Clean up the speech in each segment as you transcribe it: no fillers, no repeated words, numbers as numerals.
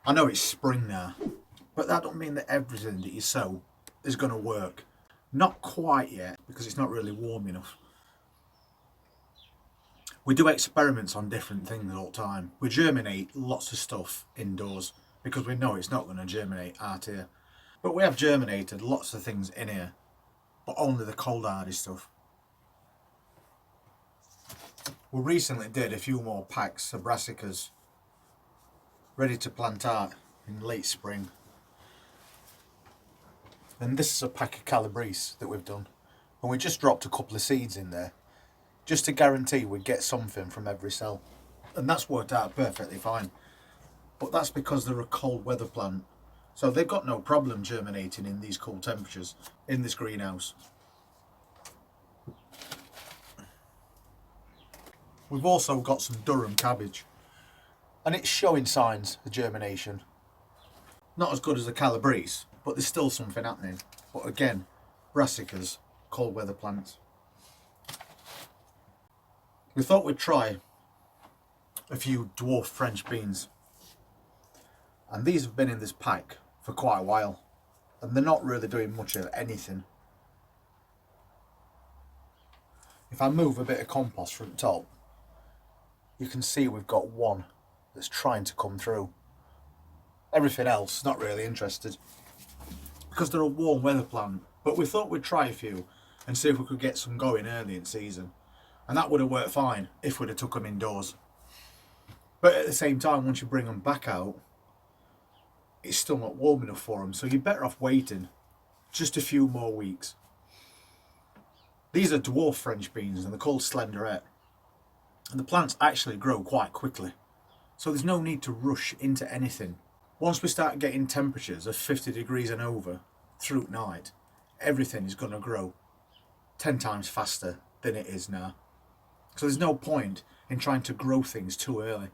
I know it's spring now, but that don't mean that everything that you sow is going to work. Not quite yet, because it's not really warm enough. We do experiments on different things all the time. We germinate lots of stuff indoors because we know it's not going to germinate out here. But we have germinated lots of things in here, but only the cold hardy stuff. We recently did a few more packs of brassicas ready to plant out in late spring. And this is a pack of calabrese that we've done, and we just dropped a couple of seeds in there just to guarantee we'd get something from every cell, and that's worked out perfectly fine. But that's because they're a cold weather plant, so they've got no problem germinating in these cold temperatures in this greenhouse. We've also got some Durham cabbage, and it's showing signs of germination. Not as good as the calabrese, but there's still something happening. But again, brassicas, cold weather plants. We thought we'd try a few dwarf French beans, and these have been in this pack for quite a while, and they're not really doing much of anything. If I move a bit of compost from the top, you can see we've got one that's trying to come through. Everything else not really interested because they're a warm weather plant, but we thought we'd try a few and see if we could get some going early in season, and that would have worked fine if we'd have took them indoors. But at the same time, once you bring them back out, it's still not warm enough for them, so you're better off waiting just a few more weeks. These are dwarf French beans and they're called slenderette, and the plants actually grow quite quickly, so there's no need to rush into anything. Once we start getting temperatures of 50 degrees and over through night, everything is going to grow 10 times faster than it is now. So there's no point in trying to grow things too early,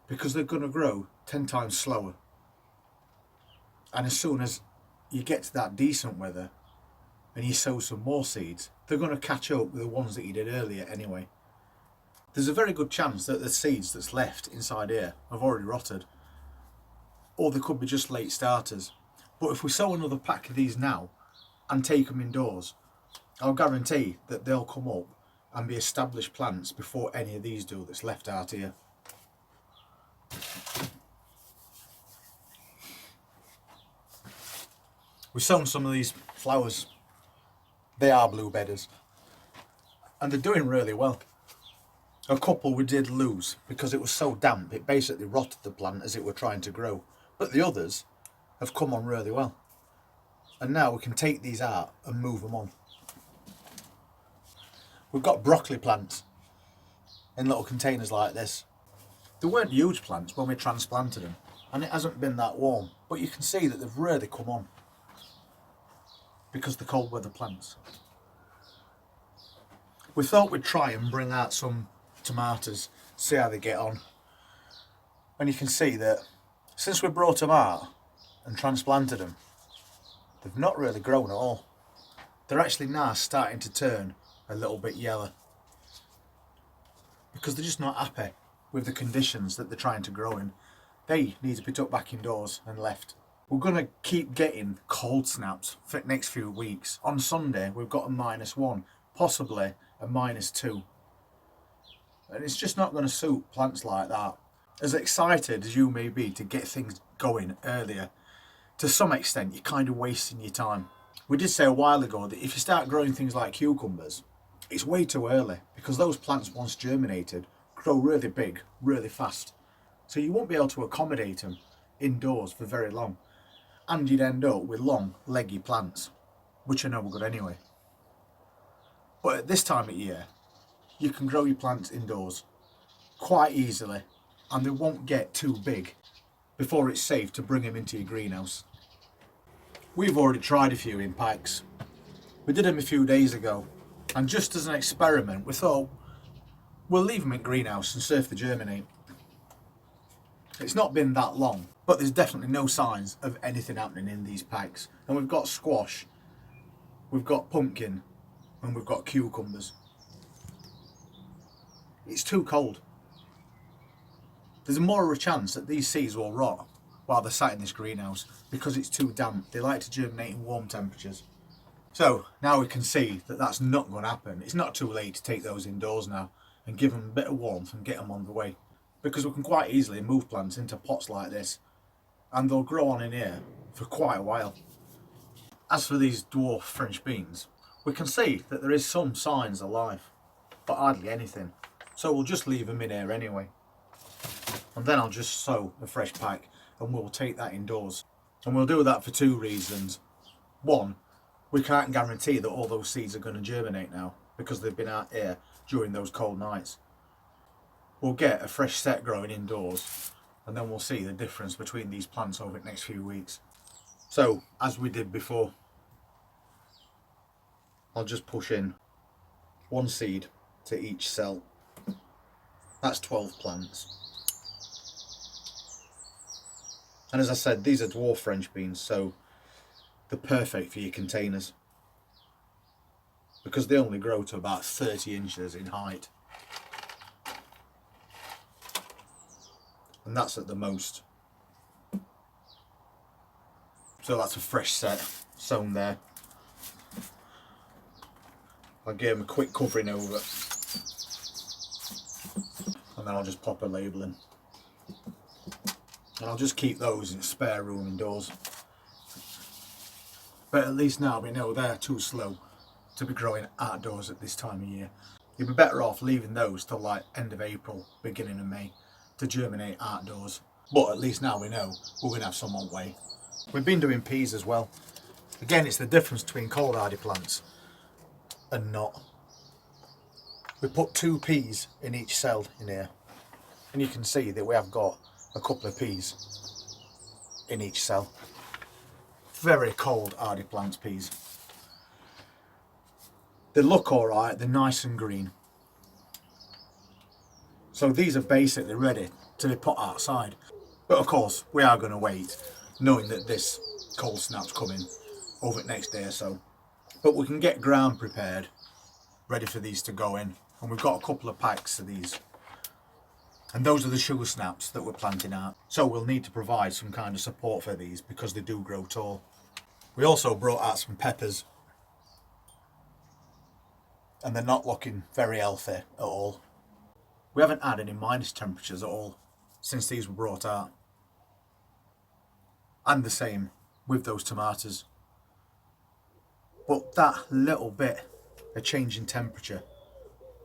because they're going to grow 10 times slower. And as soon as you get to that decent weather and you sow some more seeds, they're going to catch up with the ones that you did earlier anyway. There's a very good chance that the seeds that's left inside here have already rotted, or they could be just late starters. But if we sow another pack of these now and take them indoors, I'll guarantee that they'll come up and be established plants before any of these do that's left out here. We've sown some of these flowers. They are bluebedders, and they're doing really well. A couple we did lose because it was so damp it basically rotted the plant as it were trying to grow, but the others have come on really well, and now we can take these out and move them on. We've got broccoli plants in little containers like this. They weren't huge plants when we transplanted them, and it hasn't been that warm, but you can see that they've really come on because the cold weather plants. We thought we'd try and bring out some tomatoes, see how they get on, and you can see that since we brought them out and transplanted them, they've not really grown at all. They're actually now starting to turn a little bit yellow because they're just not happy with the conditions that they're trying to grow in. They need to be tucked back indoors and left. We're going to keep getting cold snaps for the next few weeks. On Sunday we've got a -1, possibly a -2, and it's just not going to suit plants like that. As excited as you may be to get things going earlier, to some extent you're kind of wasting your time. We did say a while ago that if you start growing things like cucumbers, it's way too early, because those plants, once germinated, grow really big really fast, so you won't be able to accommodate them indoors for very long, and you'd end up with long leggy plants, which are no good anyway. But at this time of year you can grow your plants indoors quite easily, and they won't get too big before it's safe to bring them into your greenhouse. We've already tried a few in packs. We did them a few days ago, and just as an experiment we thought we'll leave them in greenhouse and see if they germinate. It's not been that long, but there's definitely no signs of anything happening in these packs. And we've got squash, we've got pumpkin, and we've got cucumbers. It's too cold. There's more of a chance that these seeds will rot while they're sat in this greenhouse because it's too damp. They like to germinate in warm temperatures. So now we can see that that's not going to happen. It's not too late to take those indoors now and give them a bit of warmth and get them on the way, because we can quite easily move plants into pots like this and they'll grow on in here for quite a while. As for these dwarf French beans, we can see that there is some signs of life, but hardly anything. So we'll just leave them in here anyway. And then I'll just sow a fresh pack and we'll take that indoors. And we'll do that for two reasons. One, we can't guarantee that all those seeds are going to germinate now because they've been out here during those cold nights. We'll get a fresh set growing indoors and then we'll see the difference between these plants over the next few weeks. So, as we did before, I'll just push in one seed to each cell. That's 12 plants. And as I said, these are dwarf French beans, so they're perfect for your containers because they only grow to about 30 inches in height. And that's at the most. So that's a fresh set sown there. I'll give them a quick covering over and then I'll just pop a label in. And I'll just keep those in spare room indoors. But at least now we know they're too slow to be growing outdoors at this time of year. You'd be better off leaving those till like end of April, beginning of May to germinate outdoors. But at least now we know we're going to have some on way. We've been doing peas as well. Again, it's the difference between cold hardy plants and not. We put 2 peas in each cell in here, and you can see that we have got a couple of peas in each cell. Very cold hardy plants, peas. They look alright, they're nice and green. So these are basically ready to be put outside. But of course, we are going to wait, knowing that this cold snap's coming over the next day or so. But we can get ground prepared, ready for these to go in. And we've got a couple of packs of these. And those are the sugar snaps that we're planting out. So we'll need to provide some kind of support for these because they do grow tall. We also brought out some peppers. And they're not looking very healthy at all. We haven't had any minus temperatures at all since these were brought out. And the same with those tomatoes. But that little bit of change in temperature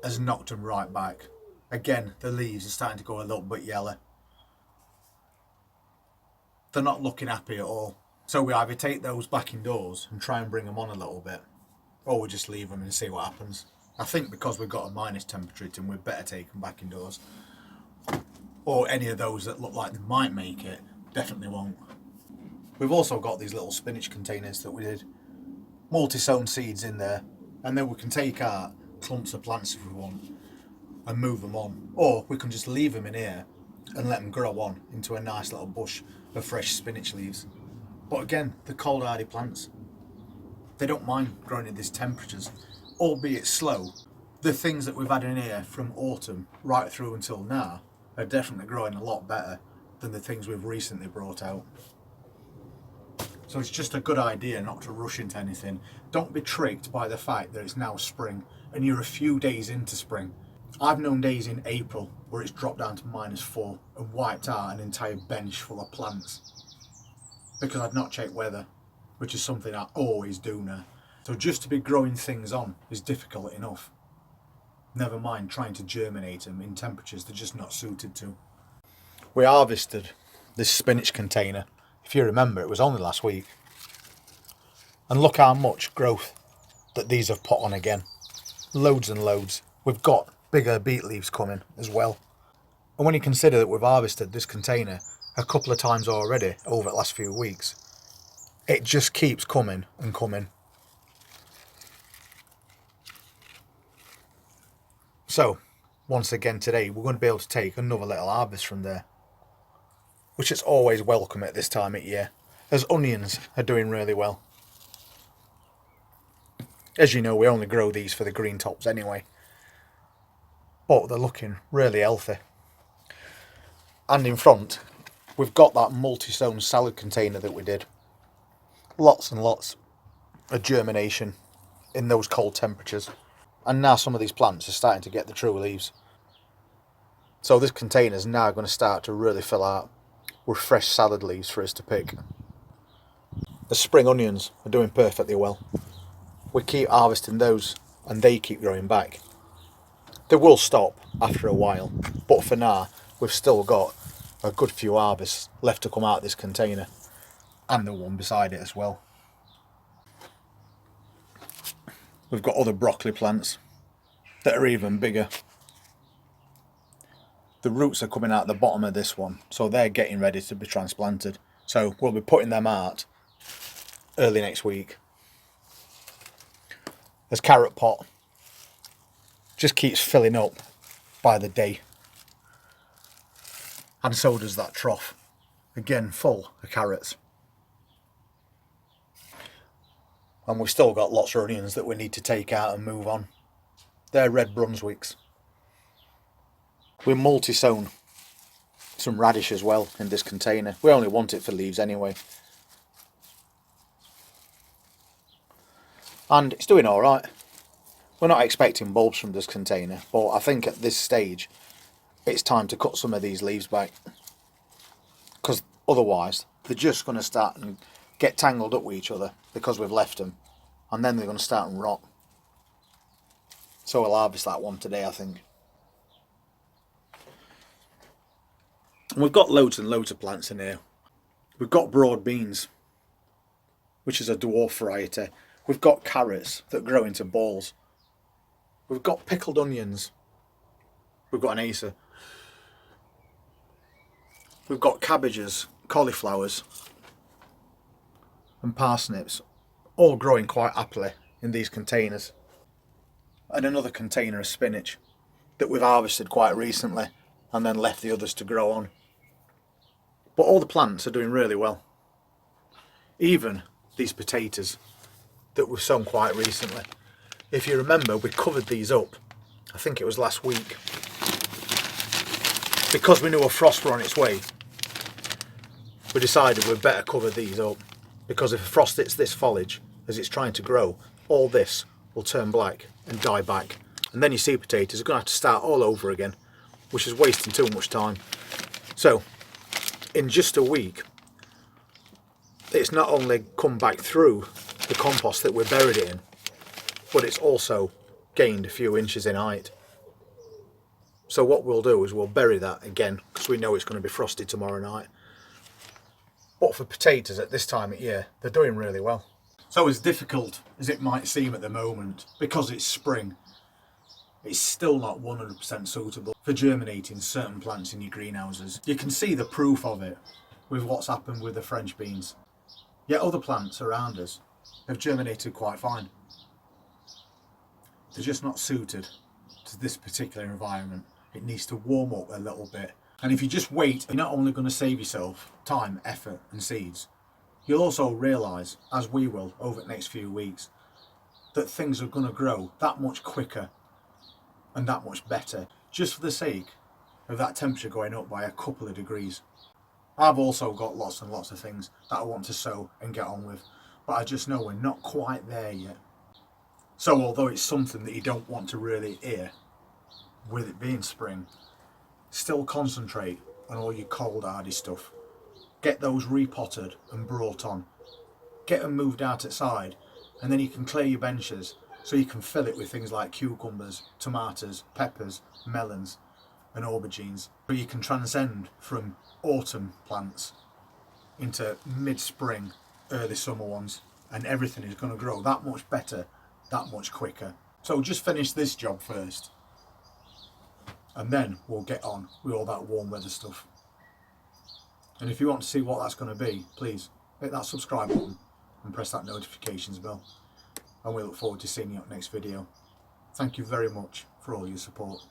has knocked them right back. Again, the leaves are starting to go a little bit yellow. They're not looking happy at all. So we either take those back indoors and try and bring them on a little bit, or we just leave them and see what happens. I think because we've got a minus temperature to them, we'd better take them back indoors. Or any of those that look like they might make it, definitely won't. We've also got these little spinach containers that we did multi-sown seeds in there, and then we can take out clumps of plants if we want and move them on, or we can just leave them in here and let them grow on into a nice little bush of fresh spinach leaves. But again, the cold hardy plants, they don't mind growing at these temperatures, albeit slow. The things that we've had in here from autumn right through until now are definitely growing a lot better than the things we've recently brought out. So it's just a good idea not to rush into anything. Don't be tricked by the fact that it's now spring and you're a few days into spring. I've known days in April where it's dropped down to -4 and wiped out an entire bench full of plants because I'd not checked weather, which is something I always do now. So just to be growing things on is difficult enough. Never mind trying to germinate them in temperatures they're just not suited to. We harvested this spinach container. If you remember, it was only last week. And look how much growth that these have put on again. Loads and loads. We've got bigger beet leaves coming as well. And when you consider that we've harvested this container a couple of times already over the last few weeks, it just keeps coming and coming. So, once again today, we're going to be able to take another little harvest from there, which is always welcome at this time of year, as onions are doing really well. As you know, we only grow these for the green tops anyway, but they're looking really healthy. And in front, we've got that multi-zone salad container that we did. Lots and lots of germination in those cold temperatures. And now some of these plants are starting to get the true leaves. So this container is now going to start to really fill out with fresh salad leaves for us to pick. The spring onions are doing perfectly well. We keep harvesting those and they keep growing back. They will stop after a while, but for now we've still got a good few harvests left to come out of this container, and the one beside it as well. We've got other broccoli plants that are even bigger. The roots are coming out the bottom of this one, so they're getting ready to be transplanted. So we'll be putting them out early next week. This carrot pot just keeps filling up by the day. And so does that trough. Again, full of carrots. And we've still got lots of onions that we need to take out and move on. They're red Brunswicks. We multi-sown some radish as well in this container. We only want it for leaves anyway. And it's doing alright. We're not expecting bulbs from this container, but I think at this stage it's time to cut some of these leaves back. Because otherwise they're just going to start and get tangled up with each other because we've left them. And then they're going to start and rot. So we'll harvest that one today, I think. And we've got loads and loads of plants in here. We've got broad beans, which is a dwarf variety. We've got carrots that grow into balls. We've got pickled onions. We've got an acer. We've got cabbages, cauliflowers and parsnips, all growing quite happily in these containers. And another container of spinach that we've harvested quite recently and then left the others to grow on. But all the plants are doing really well. Even these potatoes that we've sown quite recently. If you remember, we covered these up, I think it was last week. Because we knew a frost were on its way, we decided we'd better cover these up. Because if a frost hits this foliage as it's trying to grow, all this will turn black and die back. And then your seed potatoes are going to have to start all over again, which is wasting too much time. So, in just a week, it's not only come back through the compost that we buried it in, but it's also gained a few inches in height. So what we'll do is we'll bury that again, because we know it's going to be frosty tomorrow night. But for potatoes at this time of year, they're doing really well. So as difficult as it might seem at the moment, because it's spring, it's still not 100% suitable for germinating certain plants in your greenhouses. You can see the proof of it with what's happened with the French beans. Yet other plants around us have germinated quite fine. They're just not suited to this particular environment. It needs to warm up a little bit. And if you just wait, you're not only going to save yourself time, effort and seeds, you'll also realise, as we will over the next few weeks, that things are going to grow that much quicker and that much better, just for the sake of that temperature going up by a couple of degrees. I've also got lots and lots of things that I want to sow and get on with, but I just know we're not quite there yet. So although it's something that you don't want to really hear, with it being spring, still concentrate on all your cold hardy stuff. Get those repotted and brought on. Get them moved out outside, and then you can clear your benches so you can fill it with things like cucumbers, tomatoes, peppers, melons and aubergines. So you can transcend from autumn plants into mid-spring, early summer ones, and everything is going to grow that much better, that much quicker. So just finish this job first, and then we'll get on with all that warm weather stuff. And if you want to see what that's going to be, please hit that subscribe button and press that notifications bell. And we look forward to seeing you on the next video. Thank you very much for all your support.